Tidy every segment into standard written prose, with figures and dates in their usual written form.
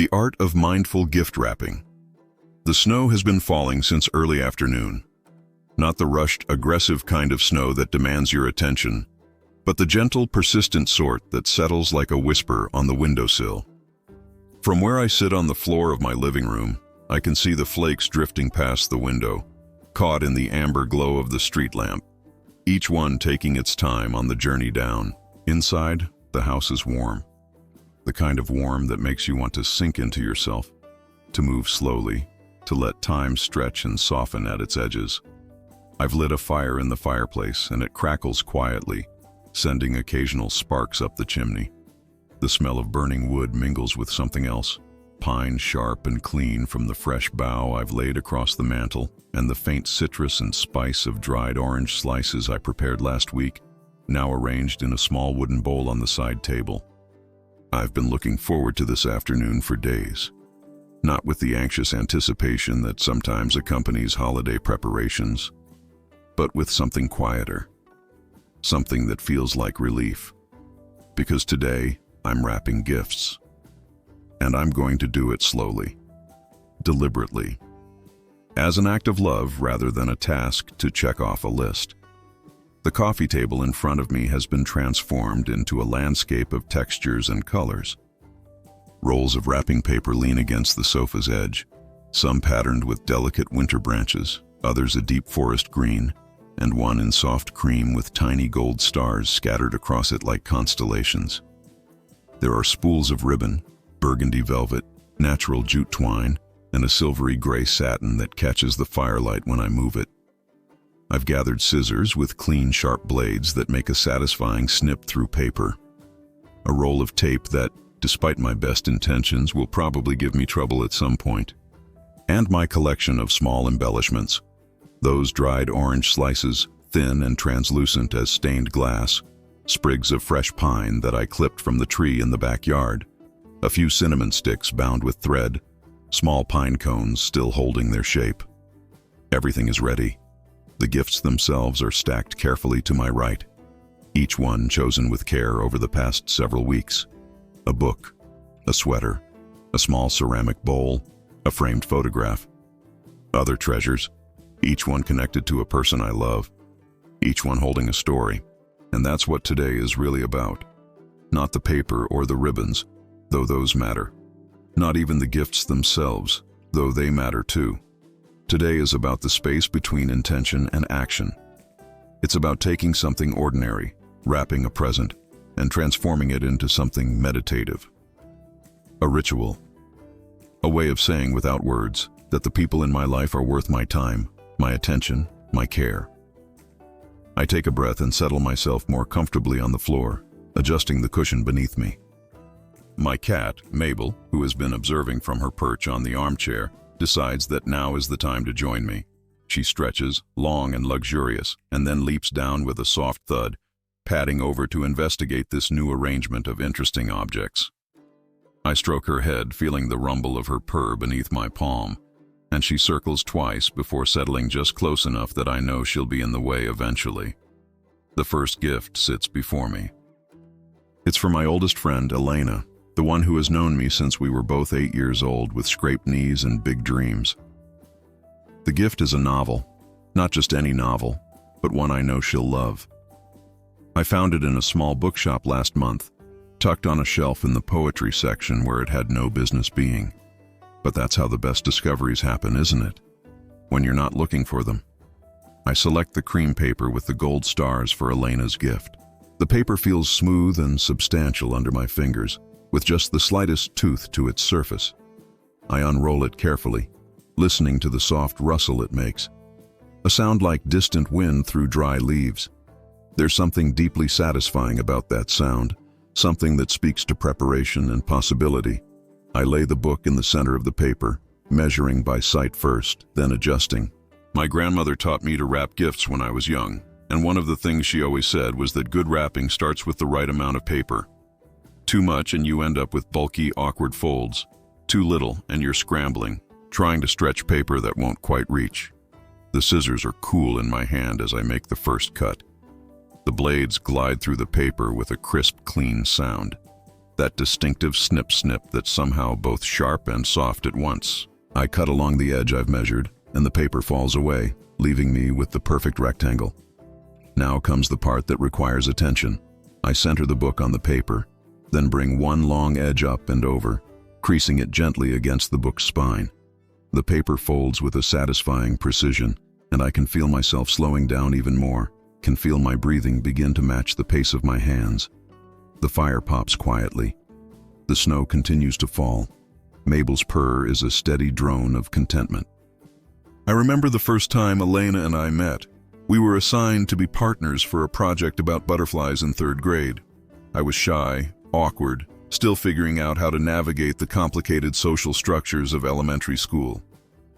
The art of mindful gift wrapping. The snow has been falling since early afternoon. Not the rushed, aggressive kind of snow that demands your attention, but the gentle, persistent sort that settles like a whisper on the windowsill. From where I sit on the floor of my living room, I can see the flakes drifting past the window, caught in the amber glow of the street lamp, each one taking its time on the journey down. Inside, the house is warm. The kind of warm that makes you want to sink into yourself, to move slowly, to let time stretch and soften at its edges. I've lit a fire in the fireplace and it crackles quietly, sending occasional sparks up the chimney. The smell of burning wood mingles with something else, pine sharp and clean from the fresh bough I've laid across the mantel, and the faint citrus and spice of dried orange slices I prepared last week, now arranged in a small wooden bowl on the side table. I've been looking forward to this afternoon for days, not with the anxious anticipation that sometimes accompanies holiday preparations, but with something quieter, something that feels like relief. Because today, I'm wrapping gifts, and I'm going to do it slowly, deliberately, as an act of love rather than a task to check off a list. The coffee table in front of me has been transformed into a landscape of textures and colors. Rolls of wrapping paper lean against the sofa's edge, some patterned with delicate winter branches, others a deep forest green, and one in soft cream with tiny gold stars scattered across it like constellations. There are spools of ribbon, burgundy velvet, natural jute twine, and a silvery gray satin that catches the firelight when I move it. I've gathered scissors with clean, sharp blades that make a satisfying snip through paper. A roll of tape that, despite my best intentions, will probably give me trouble at some point. And my collection of small embellishments. Those dried orange slices, thin and translucent as stained glass, sprigs of fresh pine that I clipped from the tree in the backyard, a few cinnamon sticks bound with thread, small pine cones still holding their shape. Everything is ready. The gifts themselves are stacked carefully to my right, each one chosen with care over the past several weeks. A book, a sweater, a small ceramic bowl, a framed photograph. Other treasures, each one connected to a person I love, each one holding a story. And that's what today is really about. Not the paper or the ribbons, though those matter. Not even the gifts themselves, though they matter too. Today is about the space between intention and action. It's about taking something ordinary, wrapping a present, and transforming it into something meditative. A ritual. A way of saying without words that the people in my life are worth my time, my attention, my care. I take a breath and settle myself more comfortably on the floor, adjusting the cushion beneath me. My cat, Mabel, who has been observing from her perch on the armchair, decides that now is the time to join me. She stretches, long and luxurious, and then leaps down with a soft thud, padding over to investigate this new arrangement of interesting objects. I stroke her head, feeling the rumble of her purr beneath my palm, and she circles twice before settling just close enough that I know she'll be in the way eventually. The first gift sits before me. It's for my oldest friend, Elena, the one who has known me since we were both 8 years old with scraped knees and big dreams. The gift is a novel, not just any novel, but one I know she'll love. I found it in a small bookshop last month, tucked on a shelf in the poetry section where it had no business being. But that's how the best discoveries happen, isn't it? When you're not looking for them. I select the cream paper with the gold stars for Elena's gift. The paper feels smooth and substantial under my fingers, with just the slightest tooth to its surface. I unroll it carefully, listening to the soft rustle it makes, a sound like distant wind through dry leaves. There's something deeply satisfying about that sound, something that speaks to preparation and possibility. I lay the book in the center of the paper, measuring by sight first, then adjusting. My grandmother taught me to wrap gifts when I was young, and one of the things she always said was that good wrapping starts with the right amount of paper. Too much and you end up with bulky, awkward folds. Too little and you're scrambling, trying to stretch paper that won't quite reach. The scissors are cool in my hand as I make the first cut. The blades glide through the paper with a crisp, clean sound. that distinctive snip-snip that's somehow both sharp and soft at once. I cut along the edge I've measured, and the paper falls away, leaving me with the perfect rectangle. Now comes the part that requires attention. I center the book on the paper, then bring one long edge up and over, creasing it gently against the book's spine. The paper folds with a satisfying precision, and I can feel myself slowing down even more, can feel my breathing begin to match the pace of my hands. The fire pops quietly. The snow continues to fall. Mabel's purr is a steady drone of contentment. I remember the first time Elena and I met. We were assigned to be partners for a project about butterflies in 3rd grade. I was shy, awkward, still figuring out how to navigate the complicated social structures of elementary school.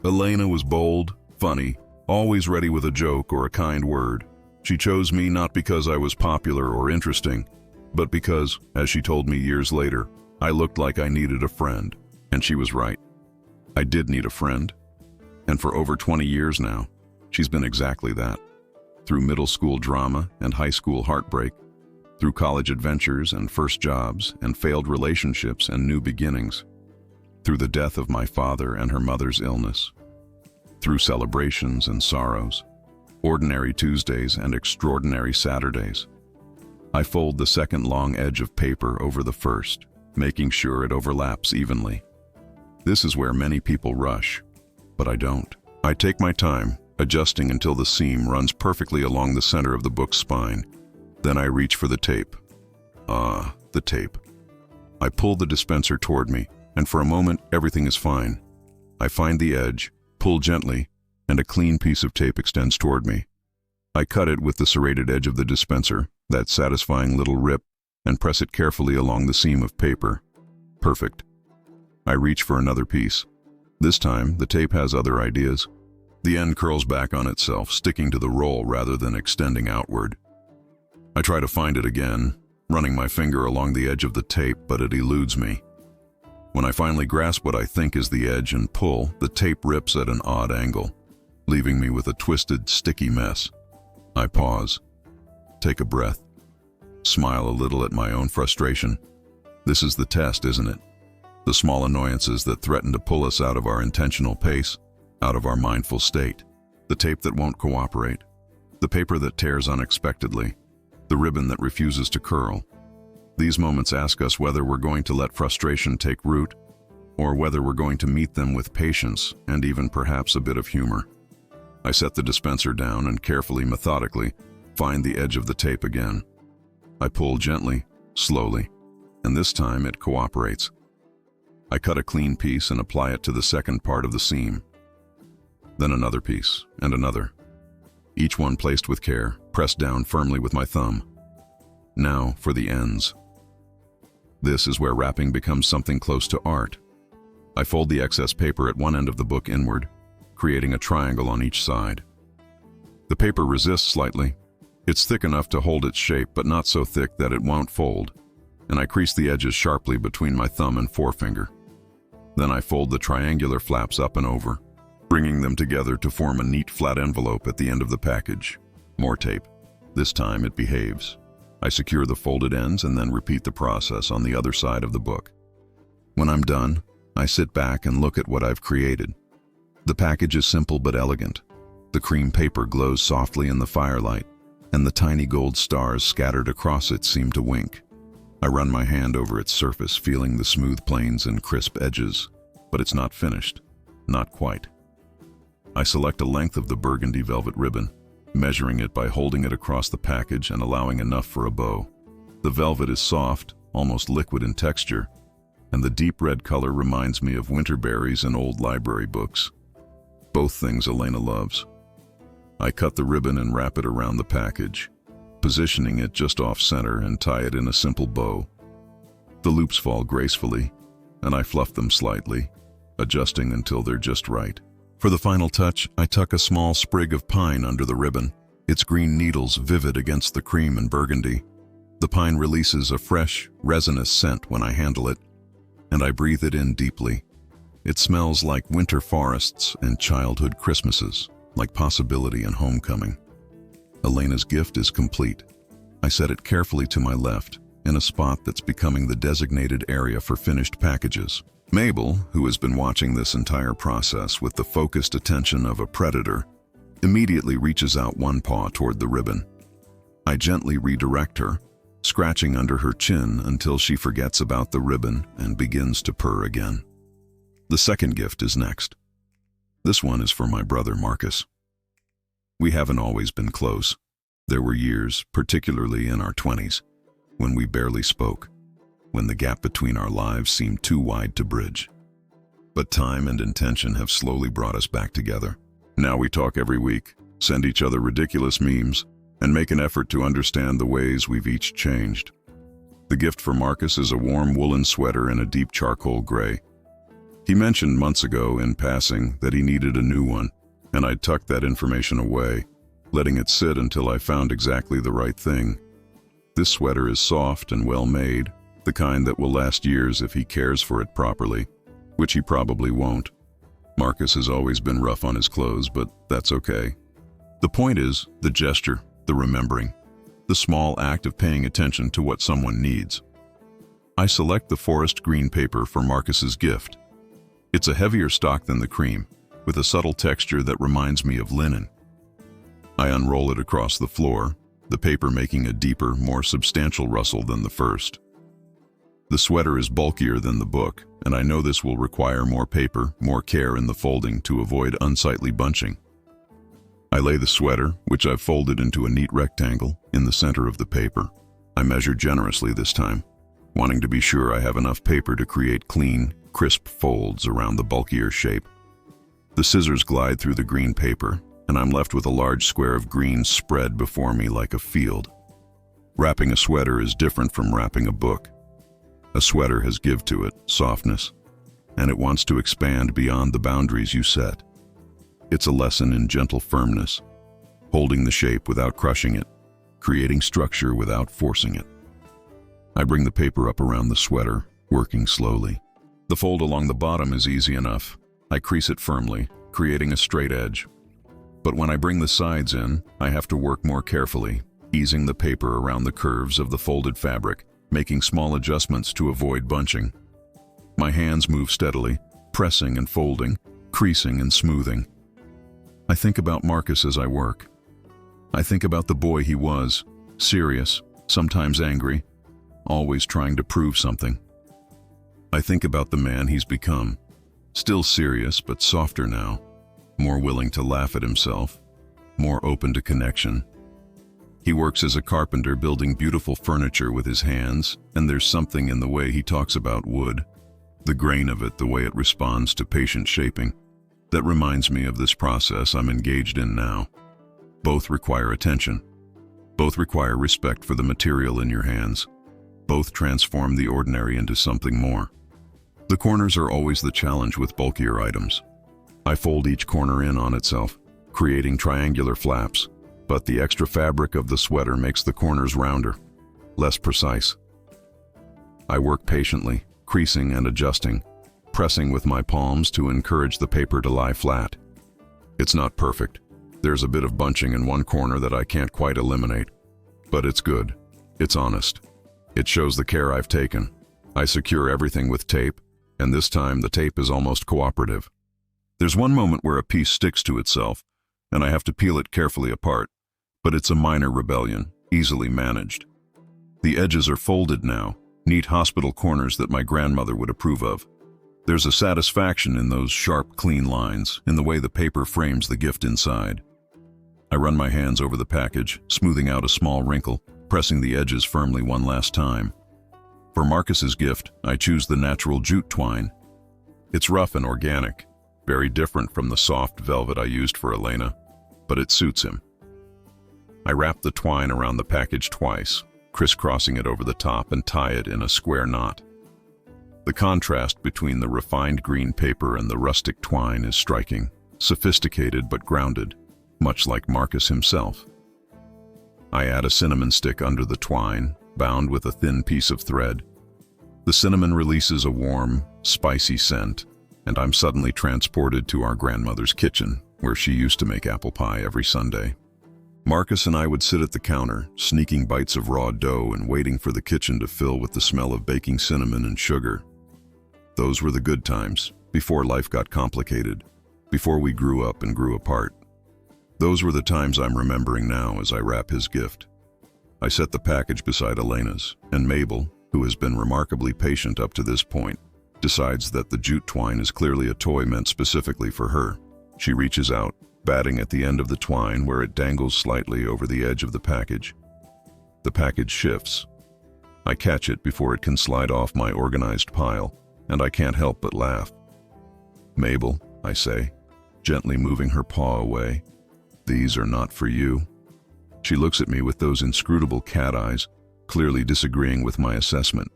Elena was bold, funny, always ready with a joke or a kind word. She chose me not because I was popular or interesting, but because, as she told me years later, I looked like I needed a friend. And she was right. I did need a friend. And for over 20 years now, she's been exactly that. Through middle school drama and high school heartbreak, through college adventures and first jobs and failed relationships and new beginnings, through the death of my father and her mother's illness, through celebrations and sorrows, ordinary Tuesdays and extraordinary Saturdays. I fold the second long edge of paper over the first, making sure it overlaps evenly. This is where many people rush, but I don't. I take my time, adjusting until the seam runs perfectly along the center of the book's spine. Then I reach for the tape. The tape. I pull the dispenser toward me, and for a moment, everything is fine. I find the edge, pull gently, and a clean piece of tape extends toward me. I cut it with the serrated edge of the dispenser, that satisfying little rip, and press it carefully along the seam of paper. Perfect. I reach for another piece. This time, the tape has other ideas. The end curls back on itself, sticking to the roll rather than extending outward. I try to find it again, running my finger along the edge of the tape, but it eludes me. When I finally grasp what I think is the edge and pull, the tape rips at an odd angle, leaving me with a twisted, sticky mess. I pause, take a breath, smile a little at my own frustration. This is the test, isn't it? The small annoyances that threaten to pull us out of our intentional pace, out of our mindful state. The tape that won't cooperate, the paper that tears unexpectedly, the ribbon that refuses to curl. These moments ask us whether we're going to let frustration take root, or whether we're going to meet them with patience and even perhaps a bit of humor. I set the dispenser down and carefully, methodically, find the edge of the tape again. I pull gently, slowly, and this time it cooperates. I cut a clean piece and apply it to the second part of the seam. Then another piece, and another. Each one placed with care, pressed down firmly with my thumb. Now for the ends. This is where wrapping becomes something close to art. I fold the excess paper at one end of the book inward, creating a triangle on each side. The paper resists slightly. It's thick enough to hold its shape, but not so thick that it won't fold, and I crease the edges sharply between my thumb and forefinger. Then I fold the triangular flaps up and over, bringing them together to form a neat flat envelope at the end of the package. More tape. This time it behaves. I secure the folded ends and then repeat the process on the other side of the book. When I'm done, I sit back and look at what I've created. The package is simple but elegant. The cream paper glows softly in the firelight, and the tiny gold stars scattered across it seem to wink. I run my hand over its surface, feeling the smooth planes and crisp edges, but it's not finished. Not quite. I select a length of the burgundy velvet ribbon, measuring it by holding it across the package and allowing enough for a bow. The velvet is soft, almost liquid in texture, and the deep red color reminds me of winter berries and old library books. Both things Elena loves. I cut the ribbon and wrap it around the package, positioning it just off-center and tie it in a simple bow. The loops fall gracefully, and I fluff them slightly, adjusting until they're just right. For the final touch, I tuck a small sprig of pine under the ribbon, its green needles vivid against the cream and burgundy. The pine releases a fresh, resinous scent when I handle it, and I breathe it in deeply. It smells like winter forests and childhood Christmases, like possibility and homecoming. Elena's gift is complete. I set it carefully to my left, in a spot that's becoming the designated area for finished packages. Mabel, who has been watching this entire process with the focused attention of a predator, immediately reaches out one paw toward the ribbon. I gently redirect her, scratching under her chin until she forgets about the ribbon and begins to purr again. The second gift is next. This one is for my brother Marcus. We haven't always been close. There were years, particularly in our 20s, when we barely spoke, when the gap between our lives seemed too wide to bridge. But time and intention have slowly brought us back together. Now we talk every week, send each other ridiculous memes, and make an effort to understand the ways we've each changed. The gift for Marcus is a warm woolen sweater in a deep charcoal gray. He mentioned months ago in passing that he needed a new one, and I tucked that information away, letting it sit until I found exactly the right thing. This sweater is soft and well made, the kind that will last years if he cares for it properly, which he probably won't. Marcus has always been rough on his clothes, but that's okay. The point is the gesture, the remembering, the small act of paying attention to what someone needs. I select the forest green paper for Marcus's gift. It's a heavier stock than the cream, with a subtle texture that reminds me of linen. I unroll it across the floor, the paper making a deeper, more substantial rustle than the first. The sweater is bulkier than the book, and I know this will require more paper, more care in the folding to avoid unsightly bunching. I lay the sweater, which I've folded into a neat rectangle, in the center of the paper. I measure generously this time, wanting to be sure I have enough paper to create clean, crisp folds around the bulkier shape. The scissors glide through the green paper, and I'm left with a large square of green spread before me like a field. Wrapping a sweater is different from wrapping a book. A sweater has give to it, softness, and it wants to expand beyond the boundaries you set. It's a lesson in gentle firmness, holding the shape without crushing it, creating structure without forcing it. I bring the paper up around the sweater, working slowly. The fold along the bottom is easy enough. I crease it firmly, creating a straight edge. But when I bring the sides in, I have to work more carefully, easing the paper around the curves of the folded fabric, making small adjustments to avoid bunching. My hands move steadily, pressing and folding, creasing and smoothing. I think about Marcus as I work. I think about the boy he was, serious, sometimes angry, always trying to prove something. I think about the man he's become, still serious but softer now, more willing to laugh at himself, more open to connection. He works as a carpenter building beautiful furniture with his hands, and there's something in the way he talks about wood, the grain of it, the way it responds to patient shaping, that reminds me of this process I'm engaged in now. Both require attention. Both require respect for the material in your hands. Both transform the ordinary into something more. The corners are always the challenge with bulkier items. I fold each corner in on itself, creating triangular flaps, but the extra fabric of the sweater makes the corners rounder, less precise. I work patiently, creasing and adjusting, pressing with my palms to encourage the paper to lie flat. It's not perfect. There's a bit of bunching in one corner that I can't quite eliminate, but it's good. It's honest. It shows the care I've taken. I secure everything with tape, and this time the tape is almost cooperative. There's one moment where a piece sticks to itself, and I have to peel it carefully apart, but it's a minor rebellion, easily managed. The edges are folded now, neat hospital corners that my grandmother would approve of. There's a satisfaction in those sharp, clean lines, in the way the paper frames the gift inside. I run my hands over the package, smoothing out a small wrinkle, pressing the edges firmly one last time. For Marcus's gift, I choose the natural jute twine. It's rough and organic, very different from the soft velvet I used for Elena, but it suits him. I wrap the twine around the package twice, crisscrossing it over the top and tie it in a square knot. The contrast between the refined green paper and the rustic twine is striking, sophisticated but grounded, much like Marcus himself. I add a cinnamon stick under the twine, bound with a thin piece of thread. The cinnamon releases a warm, spicy scent, and I'm suddenly transported to our grandmother's kitchen, where she used to make apple pie every Sunday. Marcus and I would sit at the counter, sneaking bites of raw dough and waiting for the kitchen to fill with the smell of baking cinnamon and sugar. Those were the good times, before life got complicated, before we grew up and grew apart. Those were the times I'm remembering now as I wrap his gift. I set the package beside Elena's, and Mabel, who has been remarkably patient up to this point, decides that the jute twine is clearly a toy meant specifically for her. She reaches out, batting at the end of the twine where it dangles slightly over the edge of the package. The package shifts. I catch it before it can slide off my organized pile, and I can't help but laugh. "Mabel," I say, gently moving her paw away, "these are not for you." She looks at me with those inscrutable cat eyes, clearly disagreeing with my assessment.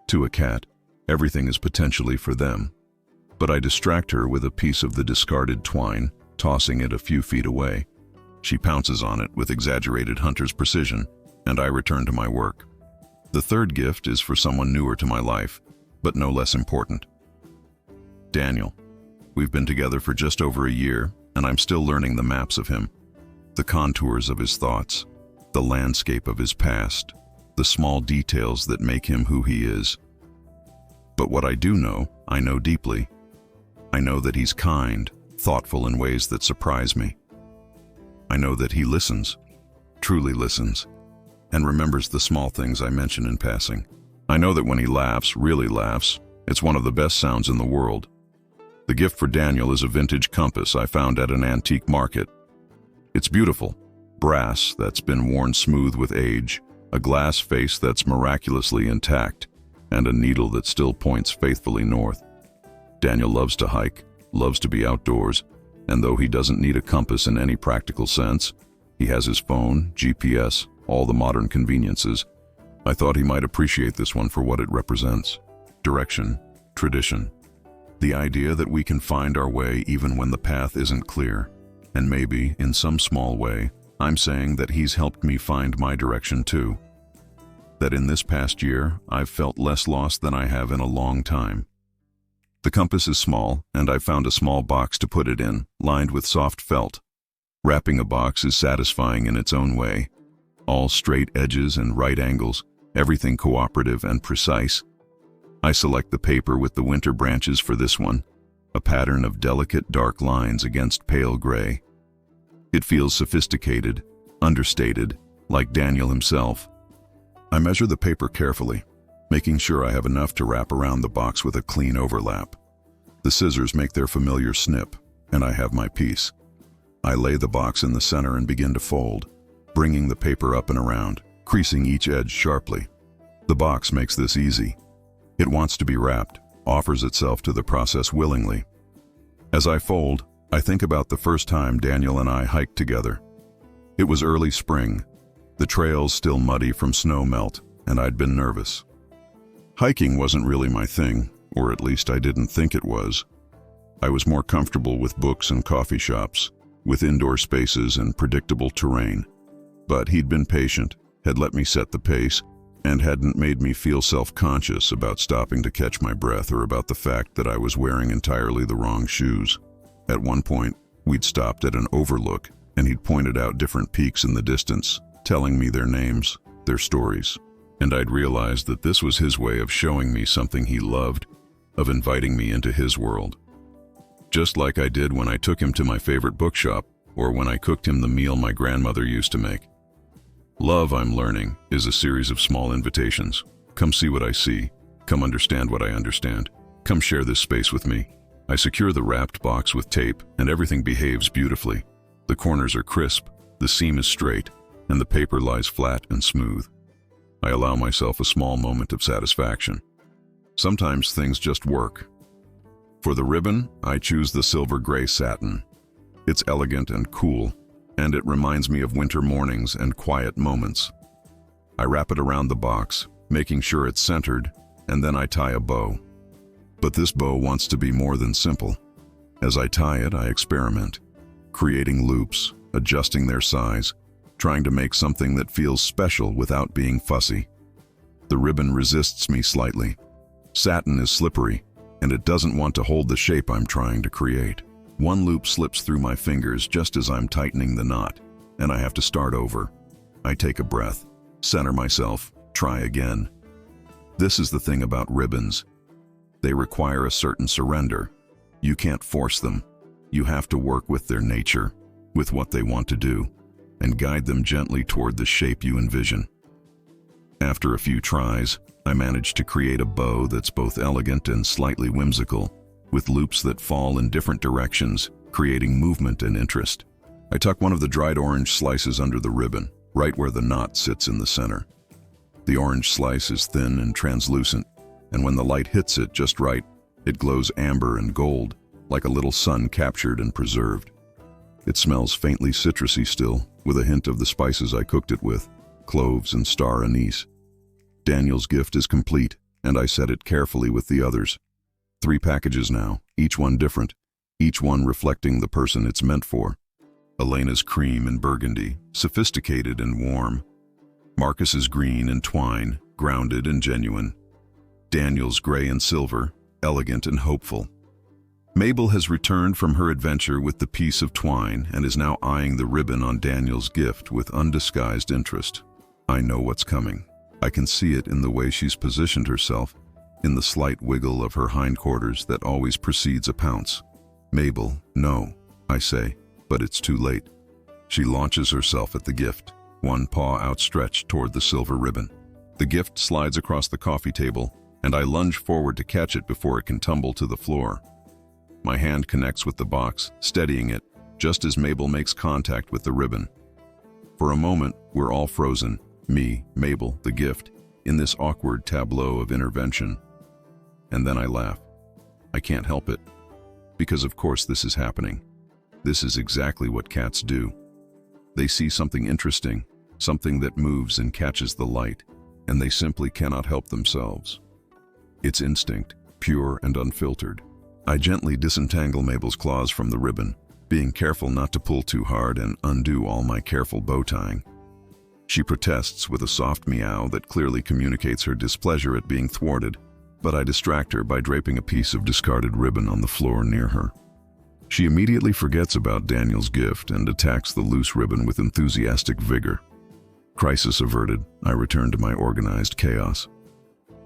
To a cat, everything is potentially for them. But I distract her with a piece of the discarded twine, tossing it a few feet away. She pounces on it with exaggerated hunter's precision, and I return to my work. The third gift is for someone newer to my life, but no less important. Daniel. We've been together for just over a year, and I'm still learning the maps of him. The contours of his thoughts, the landscape of his past, the small details that make him who he is. But what I do know, I know deeply. I know that he's kind, thoughtful in ways that surprise me. I know that he listens, truly listens, and remembers the small things I mention in passing. I know that when he laughs, really laughs, it's one of the best sounds in the world. The gift for Daniel is a vintage compass I found at an antique market. It's beautiful, brass that's been worn smooth with age, a glass face that's miraculously intact, and a needle that still points faithfully north. Daniel loves to hike, loves to be outdoors, and though he doesn't need a compass in any practical sense, he has his phone, GPS, all the modern conveniences. I thought he might appreciate this one for what it represents. Direction, tradition. The idea that we can find our way even when the path isn't clear. And maybe, in some small way, I'm saying that he's helped me find my direction too. That in this past year, I've felt less lost than I have in a long time. The compass is small, and I've found a small box to put it in, lined with soft felt. Wrapping a box is satisfying in its own way. All straight edges and right angles, everything cooperative and precise. I select the paper with the winter branches for this one, a pattern of delicate dark lines against pale gray. It feels sophisticated, understated, like Daniel himself. I measure the paper carefully, making sure I have enough to wrap around the box with a clean overlap. The scissors make their familiar snip, and I have my piece. I lay the box in the center and begin to fold, bringing the paper up and around, creasing each edge sharply. The box makes this easy. It wants to be wrapped, offers itself to the process willingly. As I fold, I think about the first time Daniel and I hiked together. It was early spring, the trails still muddy from snow melt, and I'd been nervous. Hiking wasn't really my thing, or at least I didn't think it was. I was more comfortable with books and coffee shops, with indoor spaces and predictable terrain. But he'd been patient, had let me set the pace, and hadn't made me feel self-conscious about stopping to catch my breath or about the fact that I was wearing entirely the wrong shoes. At one point, we'd stopped at an overlook, and he'd pointed out different peaks in the distance, telling me their names, their stories. And I'd realized that this was his way of showing me something he loved, of inviting me into his world. Just like I did when I took him to my favorite bookshop, or when I cooked him the meal my grandmother used to make. Love, I'm learning, is a series of small invitations. Come see what I see. Come understand what I understand. Come share this space with me. I secure the wrapped box with tape, and everything behaves beautifully. The corners are crisp, the seam is straight, and the paper lies flat and smooth. I allow myself a small moment of satisfaction. Sometimes things just work. For the ribbon, I choose the silver gray satin. It's elegant and cool, and it reminds me of winter mornings and quiet moments. I wrap it around the box, making sure it's centered, and then I tie a bow. But this bow wants to be more than simple. As I tie it, I experiment, creating loops, adjusting their size, trying to make something that feels special without being fussy. The ribbon resists me slightly. Satin is slippery, and it doesn't want to hold the shape I'm trying to create. One loop slips through my fingers just as I'm tightening the knot. and I have to start over. I take a breath, center myself, try again. This is the thing about ribbons. They require a certain surrender. You can't force them. You have to work with their nature, with what they want to do, and guide them gently toward the shape you envision. After a few tries, I managed to create a bow that's both elegant and slightly whimsical, with loops that fall in different directions, creating movement and interest. I tuck one of the dried orange slices under the ribbon, right where the knot sits in the center. The orange slice is thin and translucent, and when the light hits it just right, it glows amber and gold, like a little sun captured and preserved. It smells faintly citrusy still, with a hint of the spices I cooked it with, cloves and star anise. Daniel's gift is complete, and I set it carefully with the others. 3 packages now, each one different, each one reflecting the person it's meant for. Elena's cream and burgundy, sophisticated and warm. Marcus's green and twine, grounded and genuine. Daniel's gray and silver, elegant and hopeful. Mabel has returned from her adventure with the piece of twine and is now eyeing the ribbon on Daniel's gift with undisguised interest. I know what's coming. I can see it in the way she's positioned herself, in the slight wiggle of her hindquarters that always precedes a pounce. Mabel, no, I say, but it's too late. She launches herself at the gift, one paw outstretched toward the silver ribbon. The gift slides across the coffee table, and I lunge forward to catch it before it can tumble to the floor. My hand connects with the box, steadying it, just as Mabel makes contact with the ribbon. For a moment, we're all frozen, me, Mabel, the gift, in this awkward tableau of intervention. And then I laugh. I can't help it. Because of course this is happening. This is exactly what cats do. They see something interesting, something that moves and catches the light, and they simply cannot help themselves. It's instinct, pure and unfiltered. I gently disentangle Mabel's claws from the ribbon, being careful not to pull too hard and undo all my careful bow tying. She protests with a soft meow that clearly communicates her displeasure at being thwarted, but I distract her by draping a piece of discarded ribbon on the floor near her. She immediately forgets about Daniel's gift and attacks the loose ribbon with enthusiastic vigor. Crisis averted, I return to my organized chaos.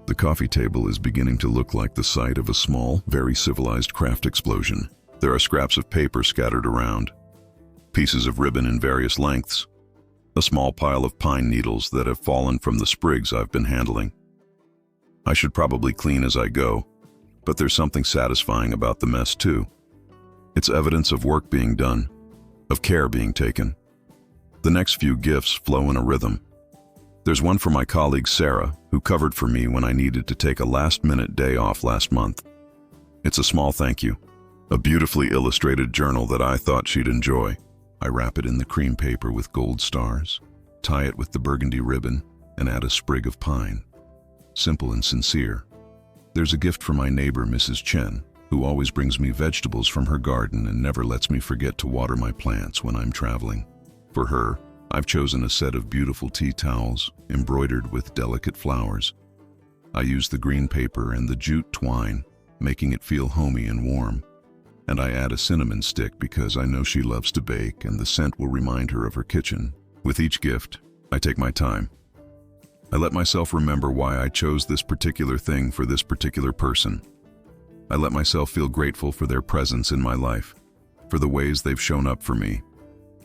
The coffee table is beginning to look like the site of a small, very civilized craft explosion. There are scraps of paper scattered around, pieces of ribbon in various lengths, a small pile of pine needles that have fallen from the sprigs I've been handling. I should probably clean as I go, but there's something satisfying about the mess too. It's evidence of work being done, of care being taken. The next few gifts flow in a rhythm. There's one for my colleague Sarah, who covered for me when I needed to take a last-minute day off last month. It's a small thank you, a beautifully illustrated journal that I thought she'd enjoy. I wrap it in the cream paper with gold stars, tie it with the burgundy ribbon, and add a sprig of pine. Simple and sincere. There's a gift for my neighbor, Mrs. Chen, who always brings me vegetables from her garden and never lets me forget to water my plants when I'm traveling. For her, I've chosen a set of beautiful tea towels embroidered with delicate flowers. I use the green paper and the jute twine, making it feel homey and warm. And I add a cinnamon stick because I know she loves to bake and the scent will remind her of her kitchen. With each gift, I take my time. I let myself remember why I chose this particular thing for this particular person. I let myself feel grateful for their presence in my life, for the ways they've shown up for me,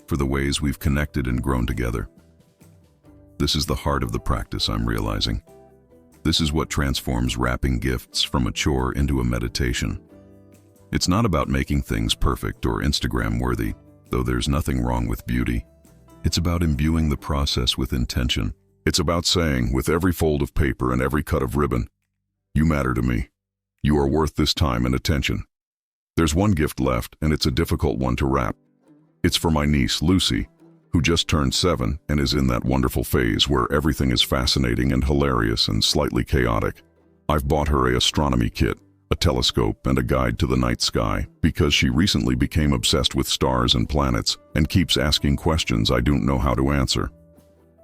for the ways we've connected and grown together. This is the heart of the practice, I'm realizing. This is what transforms wrapping gifts from a chore into a meditation. It's not about making things perfect or Instagram-worthy, though there's nothing wrong with beauty. It's about imbuing the process with intention. It's about saying, with every fold of paper and every cut of ribbon, "You matter to me. You are worth this time and attention." There's one gift left, and it's a difficult one to wrap. It's for my niece, Lucy, who just turned 7 and is in that wonderful phase where everything is fascinating and hilarious and slightly chaotic. I've bought her an astronomy kit, a telescope, and a guide to the night sky because she recently became obsessed with stars and planets and keeps asking questions I don't know how to answer.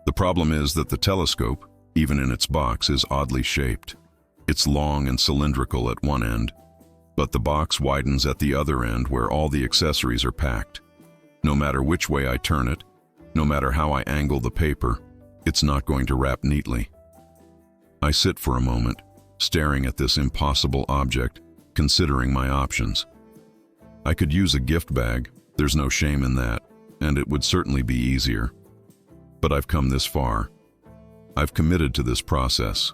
The problem is that the telescope, even in its box, is oddly shaped. It's long and cylindrical at one end, but the box widens at the other end where all the accessories are packed. No matter which way I turn it, No matter how I angle the paper, it's not going to wrap neatly. I sit for a moment, staring at this impossible object, considering my options. I could use a gift bag, there's no shame in that, and it would certainly be easier. But I've come this far. I've committed to this process.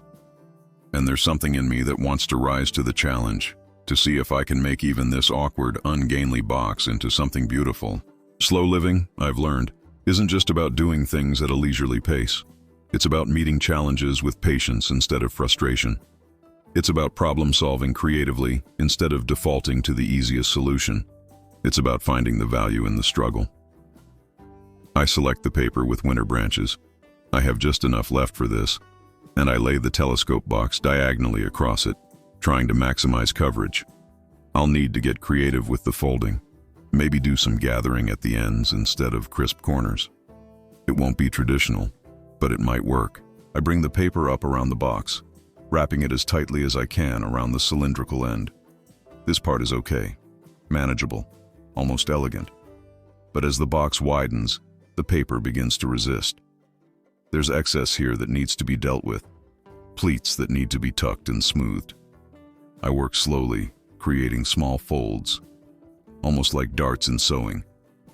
And there's something in me that wants to rise to the challenge, to see if I can make even this awkward, ungainly box into something beautiful. Slow living, I've learned, isn't just about doing things at a leisurely pace. It's about meeting challenges with patience instead of frustration. It's about problem solving creatively instead of defaulting to the easiest solution. It's about finding the value in the struggle. I select the paper with winter branches. I have just enough left for this, and I lay the telescope box diagonally across it, trying to maximize coverage. I'll need to get creative with the folding. Maybe do some gathering at the ends instead of crisp corners. It won't be traditional, but it might work. I bring the paper up around the box, wrapping it as tightly as I can around the cylindrical end. This part is okay, manageable, almost elegant. But as the box widens, the paper begins to resist. There's excess here that needs to be dealt with, pleats that need to be tucked and smoothed. I work slowly, creating small folds, almost like darts in sewing,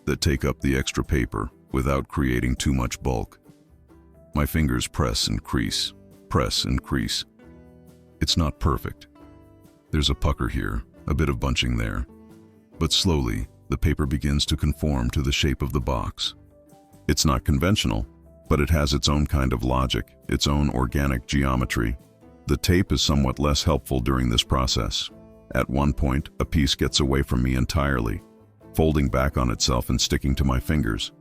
that take up the extra paper without creating too much bulk. My fingers press and crease, press and crease. It's not perfect. There's a pucker here, a bit of bunching there. But slowly, the paper begins to conform to the shape of the box. It's not conventional, but it has its own kind of logic, its own organic geometry. The tape is somewhat less helpful during this process. At one point, a piece gets away from me entirely, folding back on itself and sticking to my fingers.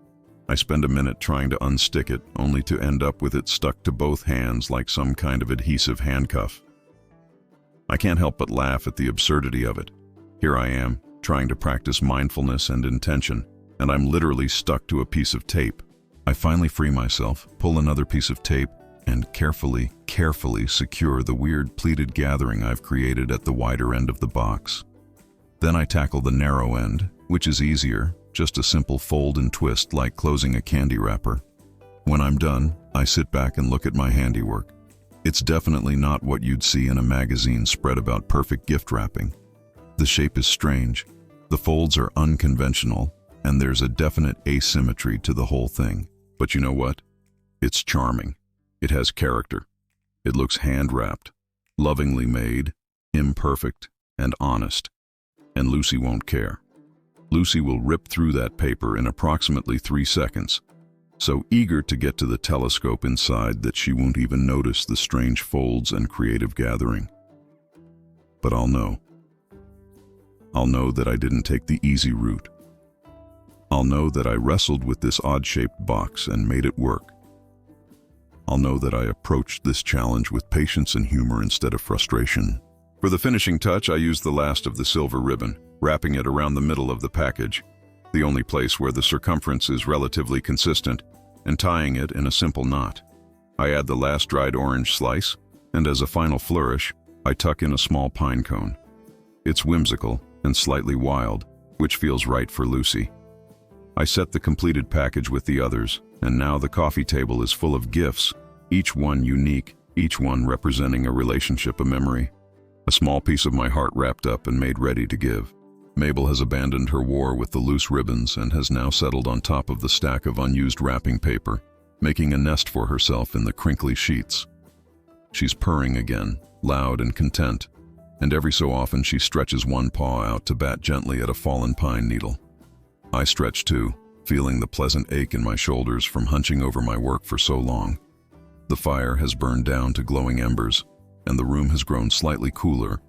I spend a minute trying to unstick it, only to end up with it stuck to both hands like some kind of adhesive handcuff. I can't help but laugh at the absurdity of it. Here I am, trying to practice mindfulness and intention, and I'm literally stuck to a piece of tape. I finally free myself, pull another piece of tape, and carefully secure the weird pleated gathering I've created at the wider end of the box. Then I tackle the narrow end, which is easier, just a simple fold and twist like closing a candy wrapper. When I'm done, I sit back and look at my handiwork. It's definitely not what you'd see in a magazine spread about perfect gift wrapping. The shape is strange, the folds are unconventional, and there's a definite asymmetry to the whole thing. But you know what? It's charming. It has character. It looks hand-wrapped, lovingly made, imperfect, and honest. And Lucy won't care. Lucy will rip through that paper in approximately 3 seconds, so eager to get to the telescope inside that she won't even notice the strange folds and creative gathering. But I'll know. I'll know that I didn't take the easy route. I'll know that I wrestled with this odd-shaped box and made it work. I'll know that I approached this challenge with patience and humor instead of frustration. For the finishing touch, I used the last of the silver ribbon, wrapping it around the middle of the package, the only place where the circumference is relatively consistent, and tying it in a simple knot. I add the last dried orange slice, and as a final flourish, I tuck in a small pine cone. It's whimsical and slightly wild, which feels right for Lucy. I set the completed package with the others, and now the coffee table is full of gifts, each one unique, each one representing a relationship, a memory. A small piece of my heart wrapped up and made ready to give. Mabel has abandoned her war with the loose ribbons and has now settled on top of the stack of unused wrapping paper, making a nest for herself in the crinkly sheets. She's purring again, loud and content, and every so often she stretches one paw out to bat gently at a fallen pine needle. I stretch too, feeling the pleasant ache in my shoulders from hunching over my work for so long. The fire has burned down to glowing embers, and the room has grown slightly cooler,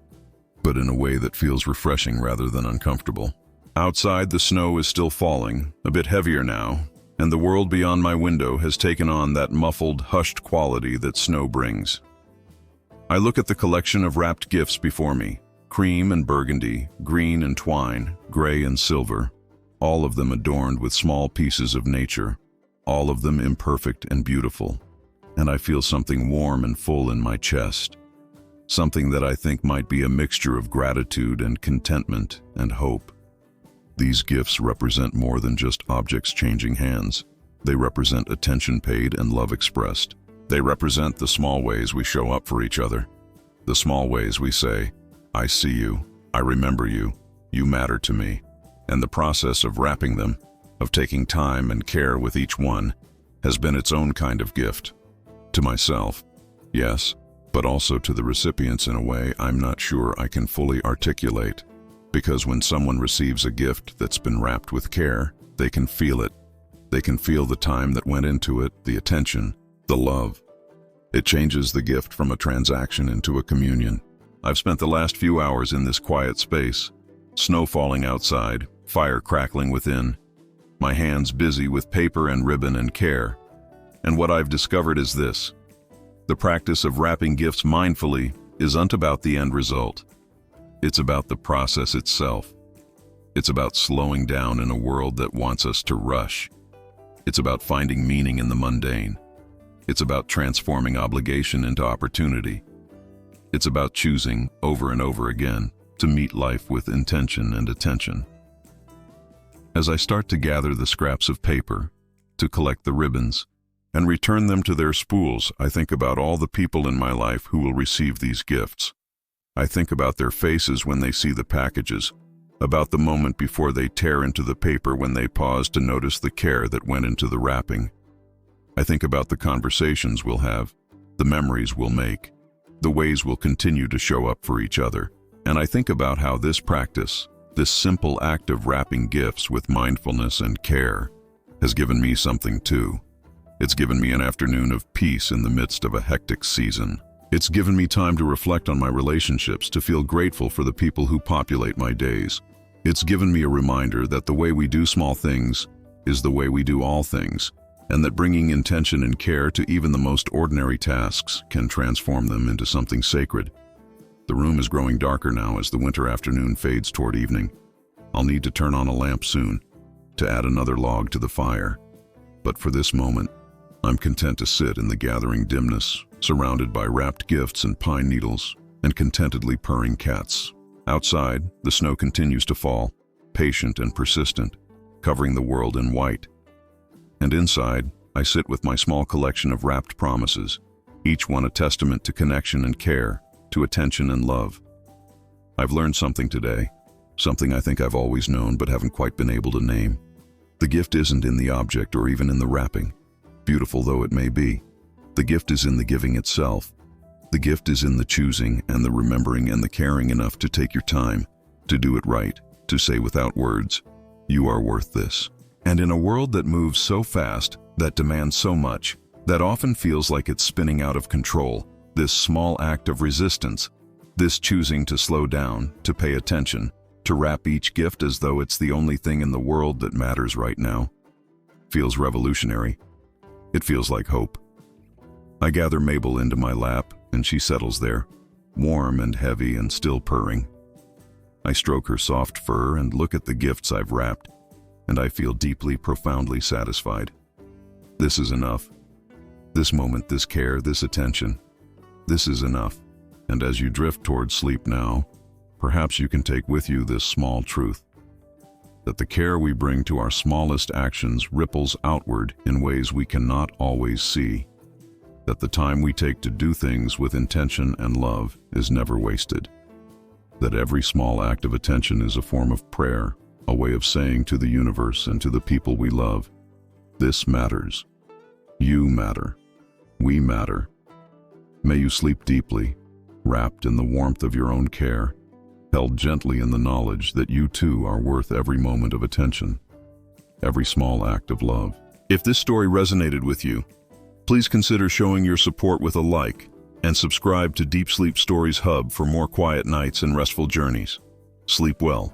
but in a way that feels refreshing rather than uncomfortable. Outside, the snow is still falling, a bit heavier now, and the world beyond my window has taken on that muffled, hushed quality that snow brings. I look at the collection of wrapped gifts before me, cream and burgundy, green and twine, gray and silver, all of them adorned with small pieces of nature, all of them imperfect and beautiful, and I feel something warm and full in my chest, something that I think might be a mixture of gratitude and contentment and hope. These gifts represent more than just objects changing hands. They represent attention paid and love expressed. They represent the small ways we show up for each other. The small ways we say, "I see you, I remember you, you matter to me." And the process of wrapping them, of taking time and care with each one, has been its own kind of gift. To myself, yes, but also to the recipients in a way I'm not sure I can fully articulate. Because when someone receives a gift that's been wrapped with care, they can feel it. They can feel the time that went into it, the attention, the love. It changes the gift from a transaction into a communion. I've spent the last few hours in this quiet space, snow falling outside, fire crackling within, my hands busy with paper and ribbon and care. And what I've discovered is this: the practice of wrapping gifts mindfully isn't about the end result. It's about the process itself. It's about slowing down in a world that wants us to rush. It's about finding meaning in the mundane. It's about transforming obligation into opportunity. It's about choosing, over and over again, to meet life with intention and attention. As I start to gather the scraps of paper, to collect the ribbons, and return them to their spools, I think about all the people in my life who will receive these gifts. I think about their faces when they see the packages, about the moment before they tear into the paper when they pause to notice the care that went into the wrapping. I think about the conversations we'll have, the memories we'll make, the ways we'll continue to show up for each other. And I think about how this practice, this simple act of wrapping gifts with mindfulness and care, has given me something too. It's given me an afternoon of peace in the midst of a hectic season. It's given me time to reflect on my relationships, to feel grateful for the people who populate my days. It's given me a reminder that the way we do small things is the way we do all things, and that bringing intention and care to even the most ordinary tasks can transform them into something sacred. The room is growing darker now as the winter afternoon fades toward evening. I'll need to turn on a lamp soon, to add another log to the fire. But for this moment, I'm content to sit in the gathering dimness, surrounded by wrapped gifts and pine needles, and contentedly purring cats. Outside, the snow continues to fall, patient and persistent, covering the world in white. And inside, I sit with my small collection of wrapped promises, each one a testament to connection and care, to attention and love. I've learned something today, something I think I've always known but haven't quite been able to name. The gift isn't in the object or even in the wrapping, beautiful though it may be. The gift is in the giving itself. The gift is in the choosing and the remembering and the caring enough to take your time, to do it right, to say without words, "You are worth this." And in a world that moves so fast, that demands so much, that often feels like it's spinning out of control, this small act of resistance, this choosing to slow down, to pay attention, to wrap each gift as though it's the only thing in the world that matters right now, feels revolutionary. It feels like hope. I gather Mabel into my lap, and she settles there, warm and heavy and still purring. I stroke her soft fur and look at the gifts I've wrapped, and I feel deeply, profoundly satisfied. This is enough. This moment, this care, this attention, this is enough. And as you drift towards sleep now, perhaps you can take with you this small truth, that the care we bring to our smallest actions ripples outward in ways we cannot always see, that the time we take to do things with intention and love is never wasted, that every small act of attention is a form of prayer, a way of saying to the universe and to the people we love, "This matters. You matter. We matter." May you sleep deeply, wrapped in the warmth of your own care, held gently in the knowledge that you too are worth every moment of attention, every small act of love. If this story resonated with you, please consider showing your support with a like and subscribe to Deep Sleep Stories Hub for more quiet nights and restful journeys. Sleep well.